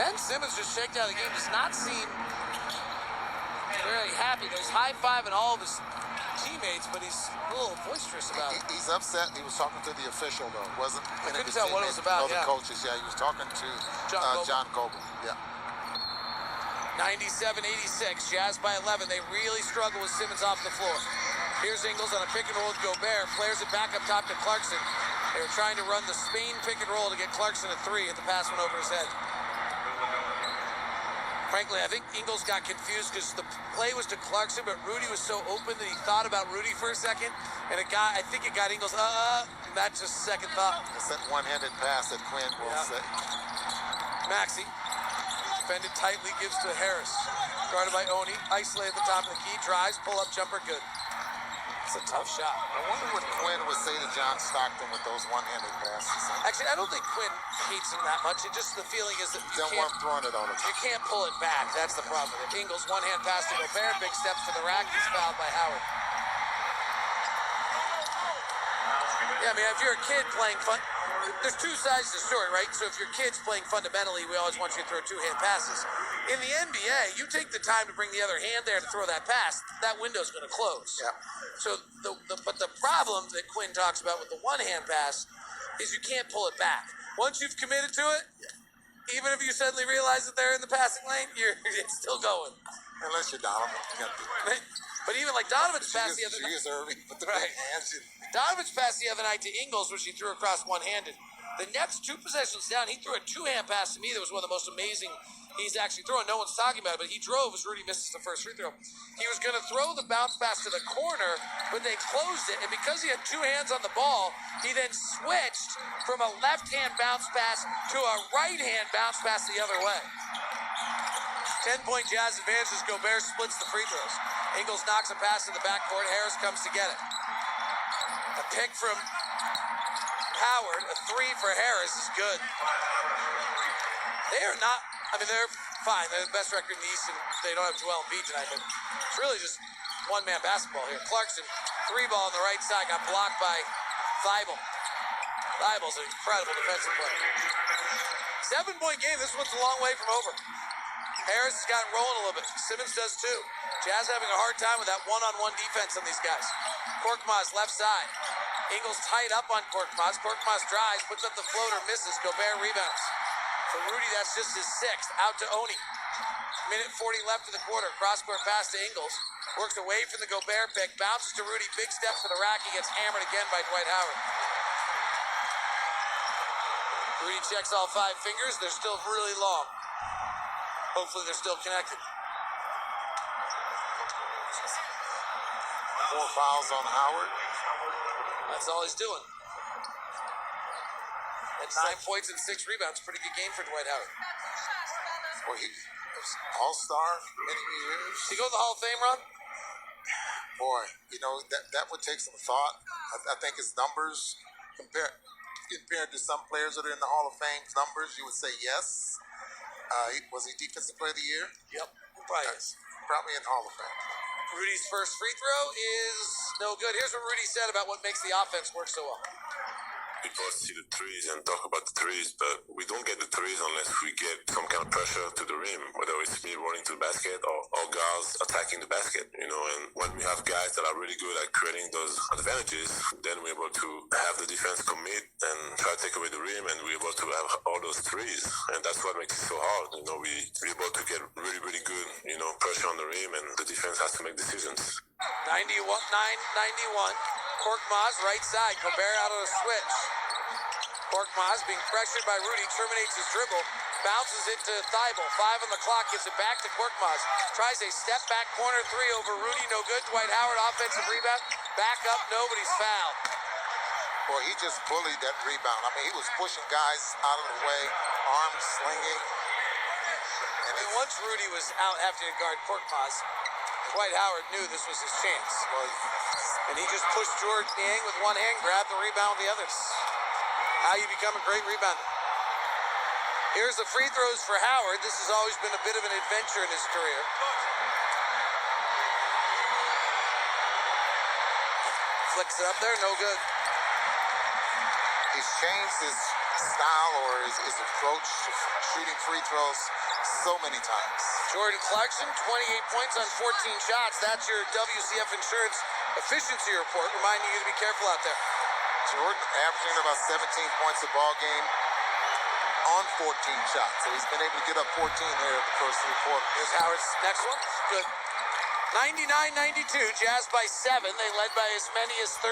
Ben Simmons just shaked out of the game. Does not seem very happy. He's high-fiving all of his teammates, but he's a little boisterous about it. He's upset. He was talking to the official, though. Wasn't I couldn't tell what it was about, the coaches. Yeah, he was talking to John Coble. Yeah. 97-86. Jazz by 11. They really struggle with Simmons off the floor. Here's Ingles on a pick and roll with Gobert. Flares it back up top to Clarkson. They were trying to run the Spain pick and roll to get Clarkson a three, and the pass went over his head. Frankly, I think Ingles got confused because the play was to Clarkson, but Rudy was so open that he thought about Rudy for a second, and I think it got Ingles, and that's just second thought. It's that one-handed pass that Quinn will say. Maxey, defended tightly, gives to Harris. Guarded by Oni, isolated at the top of the key, drives, pull-up jumper, good. It's a tough shot. I wonder what Quinn would say to John Stockton with those one-handed passes. Actually, I don't think Quinn hates him that much. It just, the feeling is that Don't want him throwing it on him. you can't pull it back. That's the problem with it. Ingles, one-hand pass to Gobert, big steps to the rack. He's fouled by Howard. Yeah, I mean, if you're a kid playing fun, there's two sides to the story, right? So if your kid's playing fundamentally, we always want you to throw two-hand passes. In the NBA, you take the time to bring the other hand there to throw that pass, that window's going to close. Yeah. So, but the problem that Quinn talks about with the one-hand pass is you can't pull it back. Once you've committed to it, even if you suddenly realize that they're in the passing lane, it's still going. Unless you're Donovan. But even like Donovan's pass the other night. She is Irving with the Right. big hands. Donovan's pass the other night to Ingles, which he threw across one-handed. The next two possessions down, he threw a two-hand pass to me that was one of the most amazing he's actually throwing. No one's talking about it, but he drove as Rudy misses the first free throw. He was going to throw the bounce pass to the corner, but they closed it, and because he had two hands on the ball, he then switched from a left-hand bounce pass to a right-hand bounce pass the other way. 10-point Jazz advantage as Gobert splits the free throws. Ingles knocks a pass to the backcourt. Harris comes to get it. A pick from Howard, a three for Harris is good. They are not, I mean, they're fine. They're the best record in the East, and they don't have Joel Embiid tonight, but it's really just one-man basketball here. Clarkson, three ball on the right side, got blocked by Thibault. Thibault's an incredible defensive player. 7-point game. This one's a long way from over. Harris has gotten rolling a little bit. Simmons does too. Jazz having a hard time with that one-on-one defense on these guys. Korkmaz left side. Ingles tied up on Korkmaz. Korkmaz drives, puts up the floater, misses. Gobert rebounds. For Rudy, that's just his sixth. Out to Oni. Minute 40 left in the quarter. Cross-court pass to Ingles. Works away from the Gobert pick. Bounces to Rudy. Big step for the rack. He gets hammered again by Dwight Howard. Rudy checks all five fingers. They're still really long. Hopefully they're still connected. 4 fouls on Howard. That's all he's doing. That's 9 points and 6 rebounds. Pretty good game for Dwight Howard. Well, he was all-star for many years. Did he go to the Hall of Fame, Ron? Boy, you know, that would take some thought. I think his numbers, compared to some players that are in the Hall of Fame's numbers, you would say yes. Was he Defensive Player of the Year? Yep, probably is. Probably in Hall of Fame. Rudy's first free throw is no good. Here's what Rudy said about what makes the offense work so well. People see the threes and talk about the threes, but we don't get the threes unless we get some kind of pressure to the rim, whether it's me running to the basket or guys attacking the basket, you know. And when we have guys that are really good at creating those advantages, then we're able to have the defense commit and try to take away the rim, and we're able to have all those threes. And that's what makes it so hard, you know. We're able to get really, really good, you know, pressure on the rim, and the defense has to make decisions. 91. Korkmaz, right side. Gobert out on a switch. Korkmaz being pressured by Rudy, terminates his dribble, bounces it to Thibault. 5 on the clock, gives it back to Korkmaz. Tries a step back corner three over Rudy, no good. Dwight Howard, offensive rebound. Back up, nobody's fouled. Boy, he just bullied that rebound. I mean, he was pushing guys out of the way, arms slinging. And then once Rudy was out having to guard Korkmaz, Dwight Howard knew this was his chance. And he just pushed George Niang with one hand, grabbed the rebound with the others. How you become a great rebounder. Here's the free throws for Howard. This has always been a bit of an adventure in his career. Flicks it up there, no good. He's changed his style or his approach to shooting free throws so many times. Jordan Clarkson, 28 points on 14 shots. That's your WCF Insurance efficiency report, reminding you to be careful out there. Jordan averaging about 17 points a ball game on 14 shots. So he's been able to get up 14 here in the first three quarters. Here's Howard's next one. Good. 99-92, Jazz by 7. They led by as many as 13.